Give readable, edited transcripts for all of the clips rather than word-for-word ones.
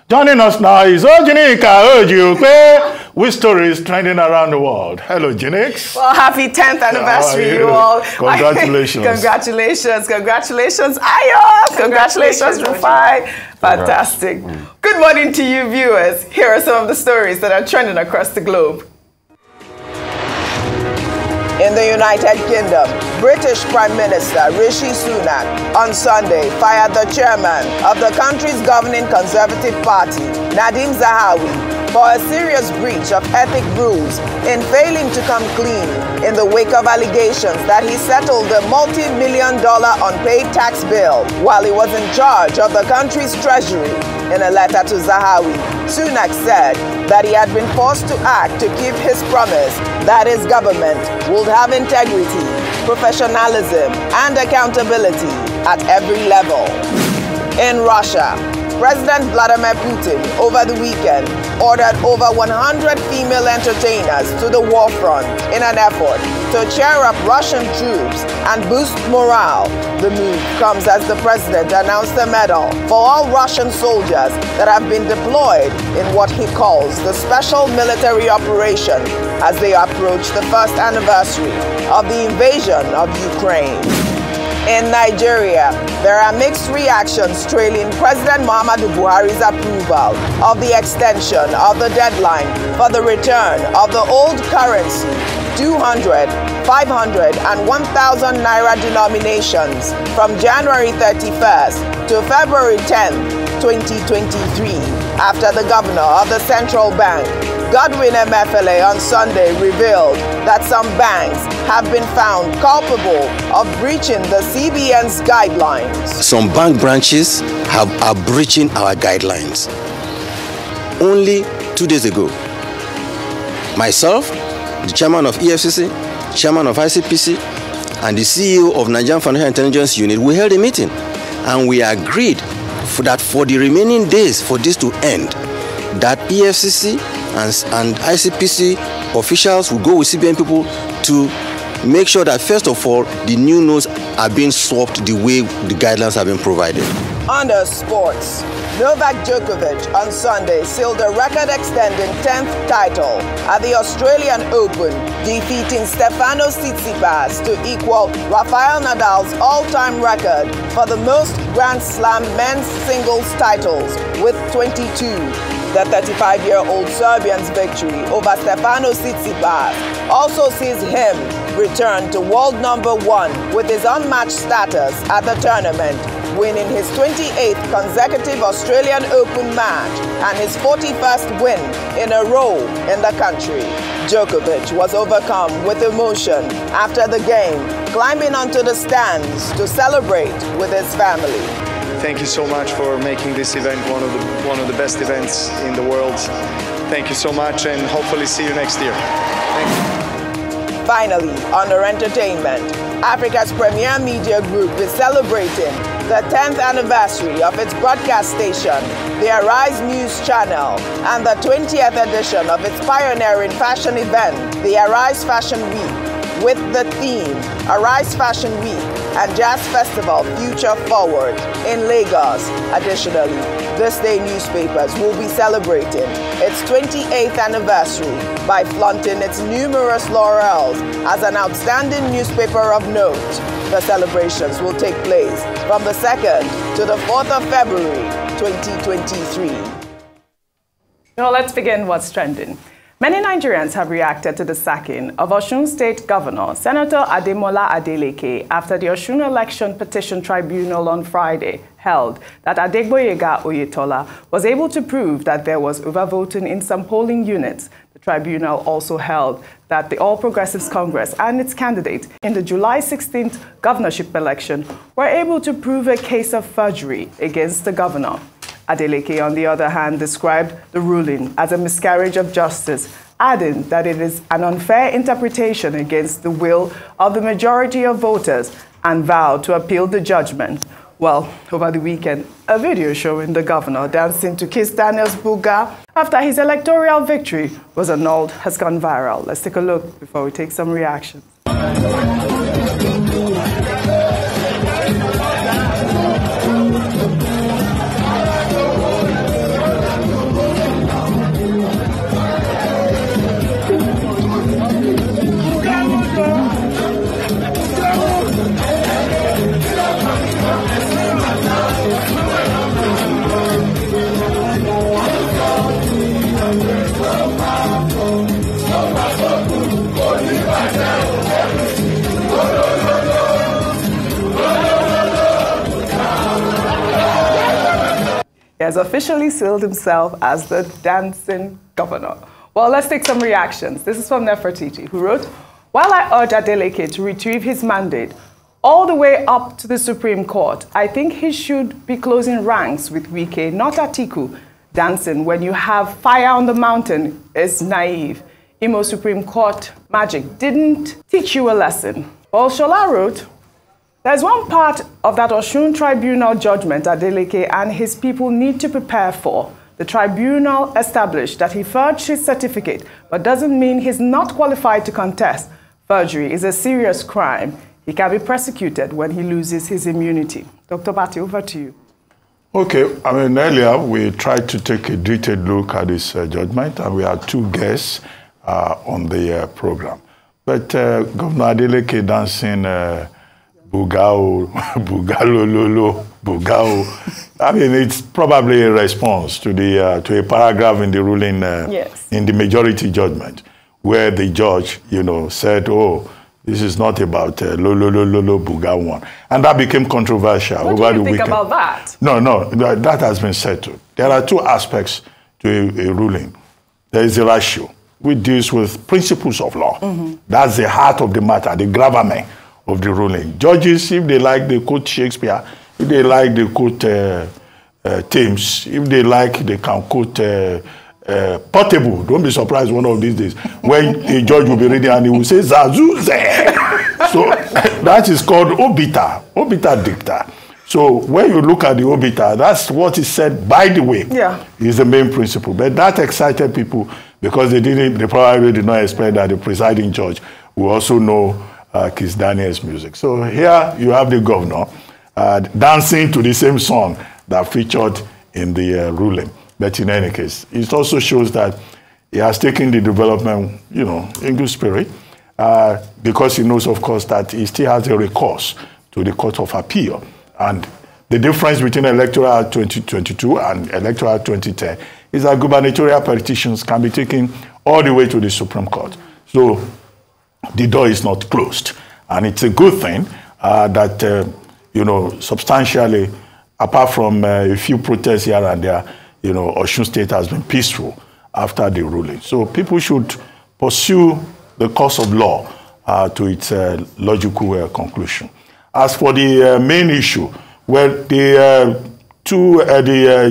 Joining us now is Okpe, which story is trending around the world. Hello, Jinx. Well, happy 10th anniversary, you all. Congratulations. Congratulations, Ayo. Congratulations, Rufai. Fantastic. Good morning to you, viewers. Here are some of the stories that are trending across the globe. In the United Kingdom, British Prime Minister Rishi Sunak on Sunday fired the chairman of the country's governing Conservative Party, Nadhim Zahawi, for a serious breach of ethic rules in failing to come clean in the wake of allegations that he settled a multi-million-dollar unpaid tax bill while he was in charge of the country's treasury. In a letter to Zahawi, Sunak said that he had been forced to act to keep his promise that his government would have integrity, professionalism, and accountability at every level. In Russia, President Vladimir Putin, over the weekend, ordered over 100 female entertainers to the war front in an effort to cheer up Russian troops and boost morale. The move comes as the president announced a medal for all Russian soldiers that have been deployed in what he calls the special military operation as they approach the first anniversary of the invasion of Ukraine. In Nigeria, there are mixed reactions trailing President Muhammadu Buhari's approval of the extension of the deadline for the return of the old currency, 200, 500, and 1,000 naira denominations from January 31st to February 10th, 2023, after the governor of the central bank, Godwin Emefiele, on Sunday revealed that some banks have been found culpable of breaching the CBN's guidelines. Some bank branches are breaching our guidelines. Only 2 days ago, myself, the chairman of EFCC, chairman of ICPC, and the CEO of Nigerian Financial Intelligence Unit, we held a meeting and we agreed that for the remaining days for this to end, that EFCC and ICPC officials will go with CBN people to make sure that, first of all, the new notes are being swapped the way the guidelines have been provided. Under sports, Novak Djokovic on Sunday sealed a record-extending 10th title at the Australian Open, defeating Stefanos Tsitsipas to equal Rafael Nadal's all-time record for the most Grand Slam men's singles titles with 22. The 35-year-old Serbian's victory over Stefanos Tsitsipas also sees him return to world #1 with his unmatched status at the tournament, winning his 28th consecutive Australian Open match and his 41st win in a row in the country. Djokovic was overcome with emotion after the game, climbing onto the stands to celebrate with his family. Thank you so much for making this event one of the best events in the world. Thank you so much, and hopefully see you next year. Thank you. Finally, under entertainment, Africa's premier media group is celebrating the 10th anniversary of its broadcast station, the Arise News Channel, and the 20th edition of its pioneering fashion event, the Arise Fashion Week, with the theme Arise Fashion Week and Jazz Festival Future Forward in Lagos. Additionally, this day newspapers will be celebrating its 28th anniversary by flaunting its numerous laurels as an outstanding newspaper of note. The celebrations will take place from the 2nd to the 4th of February, 2023. Now let's begin what's trending. Many Nigerians have reacted to the sacking of Osun State Governor Senator Ademola Adeleke after the Osun Election Petition Tribunal on Friday held that Adegboyega Oyetola was able to prove that there was overvoting in some polling units. The tribunal also held that the All Progressives Congress and its candidate in the July 16th governorship election were able to prove a case of forgery against the governor. Adeleke, on the other hand, described the ruling as a miscarriage of justice, adding that it is an unfair interpretation against the will of the majority of voters and vowed to appeal the judgment. Well, over the weekend, a video showing the governor dancing to Kizz Buga after his electoral victory was annulled has gone viral. Let's take a look before we take some reactions. has officially sealed himself as the dancing governor. Well, let's take some reactions. This is from Nefertiti, who wrote, "While I urge Adeleke to retrieve his mandate all the way up to the Supreme Court, I think he should be closing ranks with Wike, not Atiku. Dancing when you have fire on the mountain is naive. Imo Supreme Court magic didn't teach you a lesson." Well, Shola wrote, "There's one part of that Osun Tribunal judgment Adeleke and his people need to prepare for. The tribunal established that he forged his certificate, but doesn't mean he's not qualified to contest. Forgery is a serious crime. He can be prosecuted when he loses his immunity." Dr. Bati, over to you. Okay, I mean, earlier we tried to take a detailed look at this judgment, and we had two guests on the program. But Governor Adeleke dancing Bugao, Bugalololo, Bugao, I mean, it's probably a response to the to a paragraph in the ruling in the majority judgment, where the judge, said, "Oh, this is not about Lolo Buga one," and that became controversial over the weekend. What do you think about that? No, that has been settled. There are two aspects to a ruling. There is a ratio, which deals with principles of law. That's the heart of the matter, the gravamen of the ruling. Judges, if they like, they quote Shakespeare. If they like, they quote Thames. If they like, they can quote Portable. Don't be surprised one of these days when a judge will be reading and he will say Zazuze. So that is called obiter dicta. So when you look at the obiter, that's what is said by the way. Is the main principle. But that excited people because they probably did not expect that the presiding judge will also know Kizz Daniel's music. So here you have the governor dancing to the same song that featured in the ruling. But in any case, it also shows that he has taken the development, in good spirit, because he knows, of course, that he still has a recourse to the Court of Appeal. And the difference between Electoral 2022 and Electoral 2010 is that gubernatorial petitions can be taken all the way to the Supreme Court. So the door is not closed. And it's a good thing that, substantially, apart from a few protests here and there, Osun State has been peaceful after the ruling. So people should pursue the course of law to its logical conclusion. As for the main issue, well, the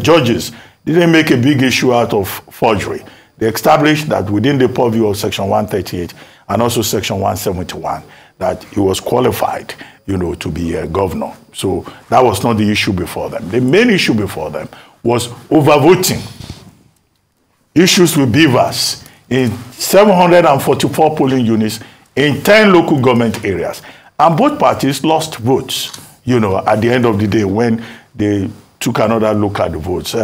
judges didn't make a big issue out of forgery. They established that within the purview of Section 138 and also Section 171, that he was qualified, to be a governor. So that was not the issue before them. The main issue before them was overvoting. Issues with beavers in 744 polling units in 10 local government areas. And both parties lost votes, at the end of the day when they took another look at the votes.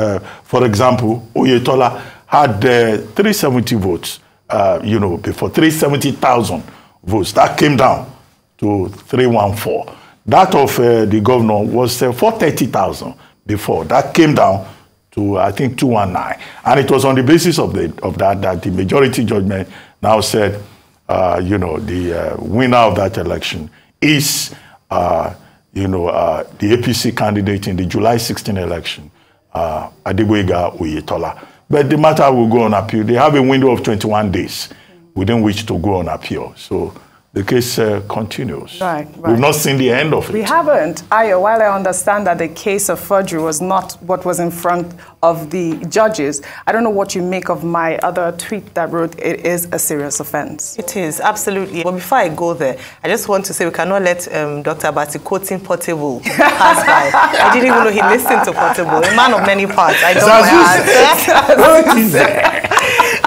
For example, Oyetola had 370 votes, before 370,000 votes. That came down to 314. That of the governor was 430,000 before. That came down to, I think, 219. And it was on the basis of that the majority judgment now said, the winner of that election is, the APC candidate in the July 16 election, Adegboyega Oyetola. But the matter will go on appeal. They have a window of 21 days within which to go on appeal. So the case continues. Right. We've not seen the end of it. We haven't. Ayo, while I understand that the case of forgery was not what was in front of the judges, I don't know what you make of my other tweet that wrote it is a serious offense. It is, absolutely. But before I go there, I just want to say we cannot let Dr. Bati quoting Portable pass by. I didn't even know he listened to Portable. A man of many parts. I don't know.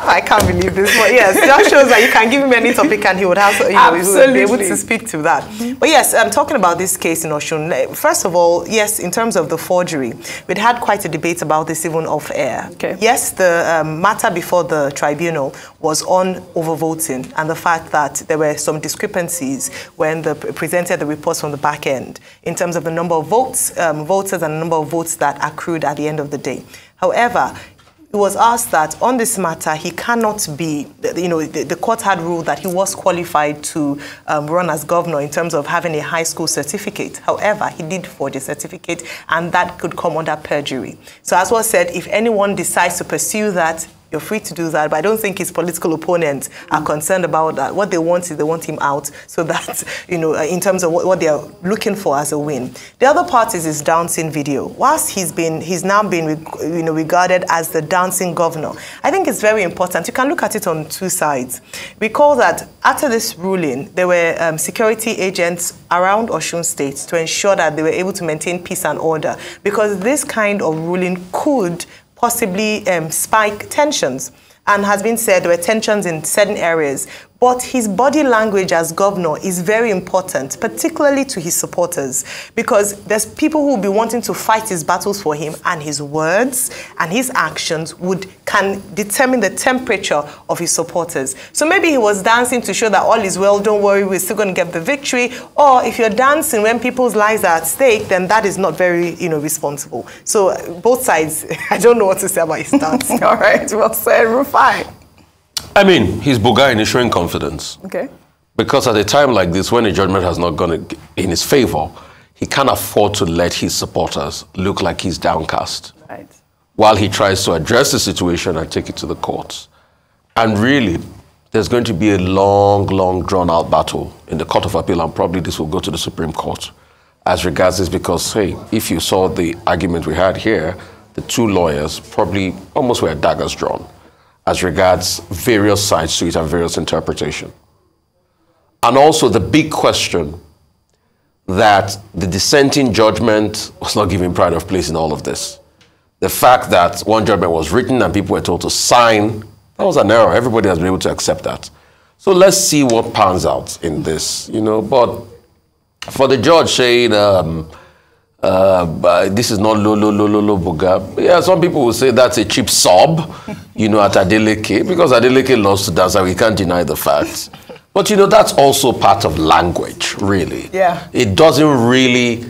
I can't believe this, but yes, that shows that you can give him any topic and he would have, he would be able to speak to that. But yes, I'm talking about this case in Osun. First of all, yes, in terms of the forgery, we'd had quite a debate about this even off air. Okay. Yes, the matter before the tribunal was on overvoting and the fact that there were some discrepancies when they presented the reports from the back end in terms of the number of votes, voters and the number of votes that accrued at the end of the day. However, He was asked that on this matter, he cannot be, the court had ruled that he was qualified to run as governor in terms of having a high school certificate. However, he did forge a certificate, and that could come under perjury. So as was said, if anyone decides to pursue that, you're free to do that, but I don't think his political opponents are concerned about that. What they want is they want him out, so that, in terms of what they are looking for as a win. The other part is his dancing video. Whilst he's now been regarded as the dancing governor, I think it's very important. You can look at it on two sides. Recall that after this ruling, there were security agents around Osun State to ensure that they were able to maintain peace and order, because this kind of ruling could possibly spike tensions. And has been said there were tensions in certain areas. But his body language as governor is very important, particularly to his supporters, because there's people who will be wanting to fight his battles for him, and his words and his actions can determine the temperature of his supporters. So maybe he was dancing to show that all is well, don't worry, we're still going to get the victory. Or if you're dancing when people's lives are at stake, then that is not very, responsible. So both sides, I don't know what to say about his dance. All right, well said, Rufai. I mean, he's Buga in showing confidence. Okay. Because at a time like this, when a judgment has not gone in his favor, he can't afford to let his supporters look like he's downcast. Right. While he tries to address the situation and take it to the courts. And really, there's going to be a long, long, drawn-out battle in the Court of Appeal, and probably this will go to the Supreme Court as regards this, because, hey, if you saw the argument we had here, the two lawyers probably almost were daggers drawn as regards various sides to it and various interpretation. And also the big question that the dissenting judgment was not given pride of place in all of this. The fact that one judgment was written and people were told to sign, that was an error. Everybody has been able to accept that. So let's see what pans out in this, But for the judge saying, this is not low Buga. Yeah, some people will say that's a cheap sob, at Adeleke, because Adeleke loves to dance, and we can't deny the facts. But, that's also part of language, really. Yeah. It doesn't really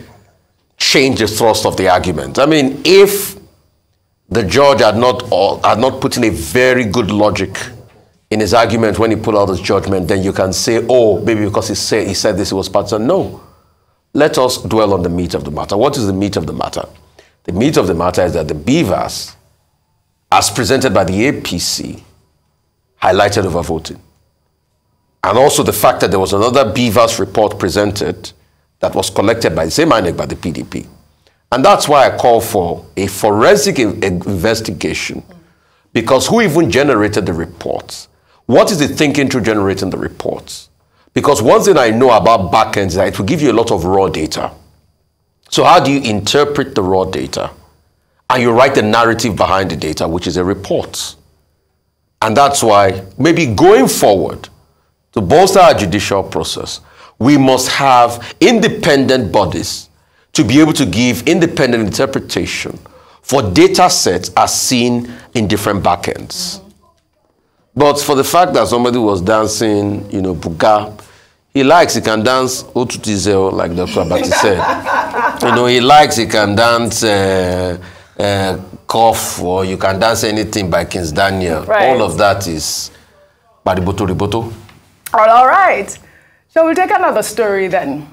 change the thrust of the argument. I mean, if the judge had not put in a very good logic in his argument when he put out his judgment, then you can say, oh, maybe because he said this, it was part of, no. Let us dwell on the meat of the matter. What is the meat of the matter? The meat of the matter is that the beavers, as presented by the APC, highlighted overvoting. And also the fact that there was another beavers report presented that was collected by the same INEC by the PDP. And that's why I call for a forensic investigation, because who even generated the reports? What is the thinking through generating the reports? Because one thing I know about backends is that it will give you a lot of raw data. So how do you interpret the raw data? And you write the narrative behind the data, which is a report. And that's why maybe going forward, to bolster our judicial process, we must have independent bodies to be able to give independent interpretation for data sets as seen in different backends. But for the fact that somebody was dancing, Buga, he can dance Otutizel, like Dr. Abati said. He can dance Cough, or you can dance anything by Kizz Daniel. Right. All of that is Bariboto. All right. Shall we take another story then?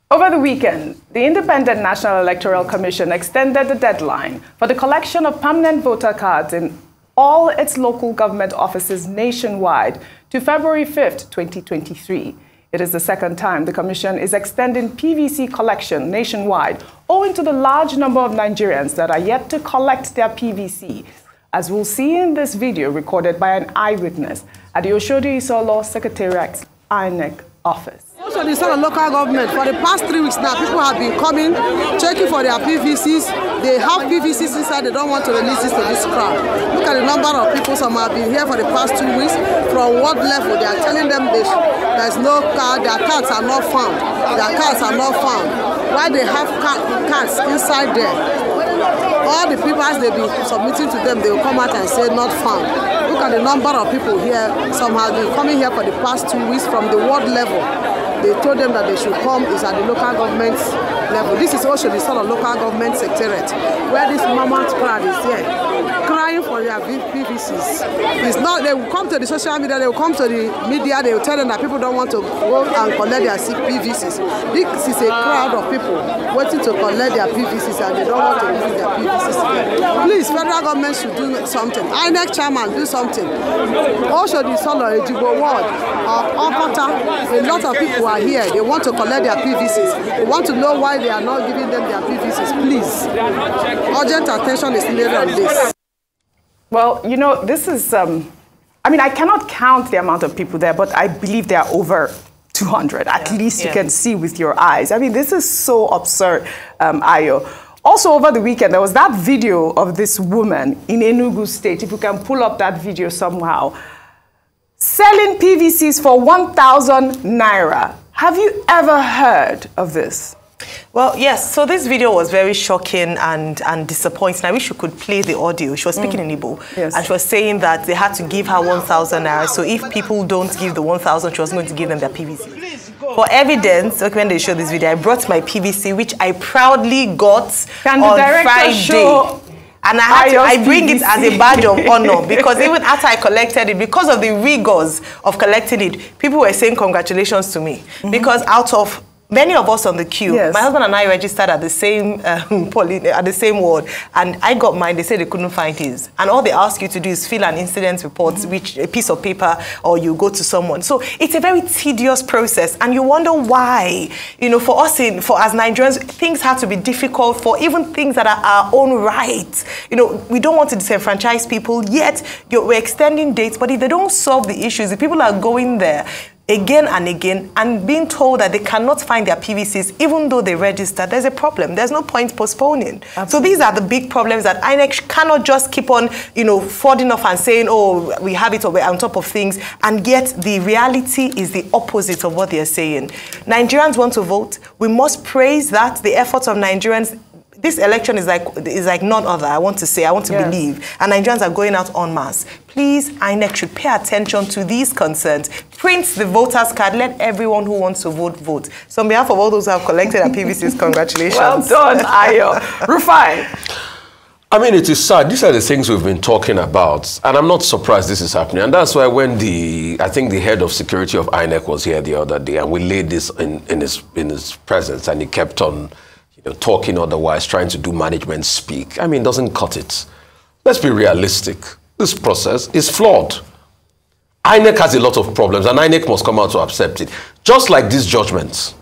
Over the weekend, the Independent National Electoral Commission extended the deadline for the collection of permanent voter cards in all its local government offices nationwide to February 5th, 2023. It is the second time the Commission is extending PVC collection nationwide, owing to the large number of Nigerians that are yet to collect their PVC, as we'll see in this video recorded by an eyewitness at the Oshodi Isolo Secretariat's INEC office. Also, the sort of local government, for the past 3 weeks now, people have been coming, checking for their PVCs. They have PVCs inside, they don't want to release this to this crowd. Look at the number of people, some have been here for the past 2 weeks. From what level? They are telling them there's no card, their cards are not found. Their cards are not found. Why they have cards inside there? All the people, as they be submitting to them, they will come out and say not found. Look at the number of people here. Some have been coming here for the past 2 weeks from the ward level. They told them that they should come is at the local government level. This is also the sort of local government secretariat where this mammoth crowd is here. crying for their PVCs. It's not, they will come to the social media, they will come to the media, they will tell them that people don't want to go and collect their PVCs. This is a crowd of people waiting to collect their PVCs and they don't want to release their PVCs again. Please, federal government should do something. INEC chairman, do something. Also, the Solo Adegboyega ward, a lot of people are here. They want to collect their PVCs. They want to know why they are not giving them their PVCs. Please, urgent attention is needed on this. Well, you know, this is, I mean, I cannot count the amount of people there, but I believe there are over 200. At least you can see with your eyes. I mean, this is so absurd, Ayo. Also, over the weekend, there was that video of this woman in Enugu State, if you can pull up that video somehow, selling PVCs for 1,000 naira. Have you ever heard of this? Well, yes. So this video was very shocking and disappointing. I wish you could play the audio. She was speaking in Igbo. Yes. And she was saying that they had to give her 1,000 naira. So if people don't give the 1,000, she was going to give them their PVC. For evidence, when they showed this video, I brought my PVC, which I proudly got on Friday. And I bring it as a badge of honor because even after I collected it, because of the rigors of collecting it, people were saying congratulations to me. Because out of many of us on the queue, my husband and I registered at the same ward, and I got mine. They said they couldn't find his, and all they ask you to do is fill an incident report, which a piece of paper, or you go to someone. So it's a very tedious process, and you wonder why. You know, for us, as Nigerians, things have to be difficult for even things that are our own rights. You know, we don't want to disenfranchise people, yet we're extending dates. But if they don't solve the issues, the people are going there again and again and being told that they cannot find their PVCs even though they registered, there's a problem. There's no point postponing. Absolutely. So these are the big problems that INEC cannot just keep on, you know, folding off and saying, oh, we have it or we're on top of things, and yet the reality is the opposite of what they're saying. Nigerians want to vote. We must praise that, the efforts of Nigerians. This election is like none other, I want to believe. And Nigerians are going out en masse. Please, INEC should pay attention to these concerns. Print the voters' card. Let everyone who wants to vote, vote. So on behalf of all those who have collected their PVCs, congratulations. Well done, Ayo. Rufai. I mean, it is sad. These are the things we've been talking about. And I'm not surprised this is happening. And that's why when I think the head of security of INEC was here the other day, and we laid this in his presence, and he kept on talking otherwise, trying to do management speak. I mean, it doesn't cut it. Let's be realistic. This process is flawed. INEC has a lot of problems, and INEC must come out to accept it. Just like these judgments,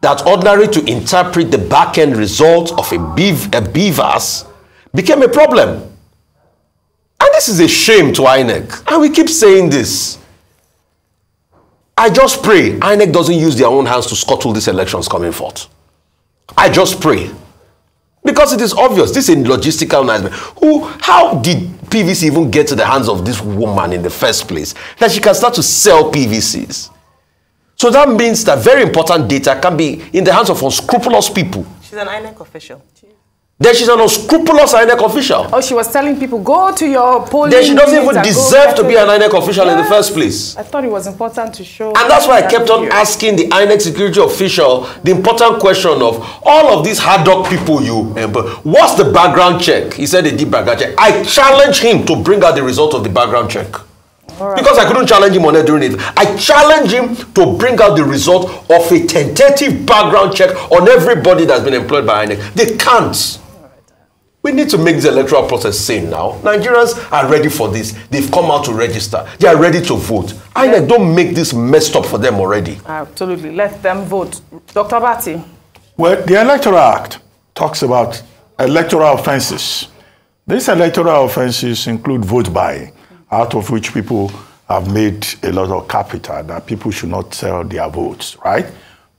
that ordinary to interpret the back-end result of a BVAS became a problem. And this is a shame to INEC. And we keep saying this. I just pray INEC doesn't use their own hands to scuttle these elections coming forth. I just pray. Because it is obvious, this is a logistical nightmare. How did PVC even get to the hands of this woman in the first place, that she can start to sell PVCs? So that means that very important data can be in the hands of unscrupulous people. She's an INEC official. Then she's an unscrupulous INEC official. Oh, she was telling people, go to your polling. Then she doesn't even deserve to be an INEC official in the first place. I thought it was important to show. And that's why I kept on asking the INEC security official the important question of all of these hard dog people what's the background check? He said they did background check. I challenge him to bring out the result of the background check. Right. Because I couldn't challenge him on it during it. I challenge him to bring out the result of a tentative background check on everybody that's been employed by INEC. They can't. We need to make the electoral process sane now. Nigerians are ready for this. They've come out to register. They are ready to vote. INEC, don't make this messed up for them already. Absolutely. Let them vote. Dr. Bati. Well, the Electoral Act talks about electoral offenses. These electoral offenses include vote buying, out of which people have made a lot of capital, that people should not sell their votes, right?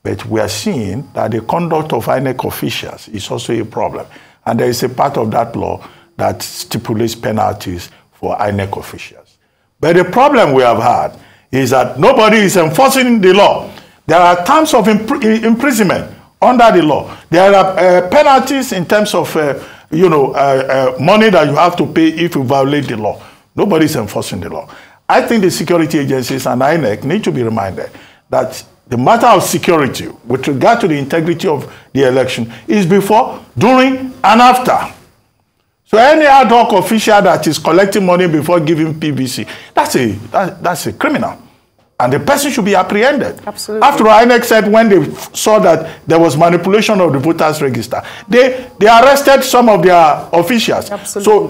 But we are seeing that the conduct of INEC officials is also a problem. And there is a part of that law that stipulates penalties for INEC officials. But the problem we have had is that nobody is enforcing the law. There are terms of imprisonment under the law. There are penalties in terms of money that you have to pay if you violate the law. Nobody is enforcing the law. I think the security agencies and INEC need to be reminded that the matter of security with regard to the integrity of the election is before, during, and after. So any ad hoc official that is collecting money before giving PVC, that's a criminal. And the person should be apprehended. Absolutely. After all, INEC said when they saw that there was manipulation of the voters register, they arrested some of their officials. Absolutely. So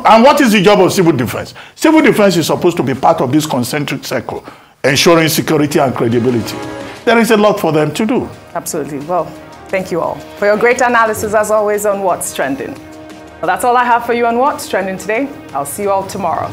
and what is the job of civil defense? Civil defense is supposed to be part of this concentric circle, ensuring security and credibility. There is a lot for them to do. Absolutely. Well, thank you all for your great analysis, as always, on What's Trending. Well, that's all I have for you on What's Trending today. I'll see you all tomorrow.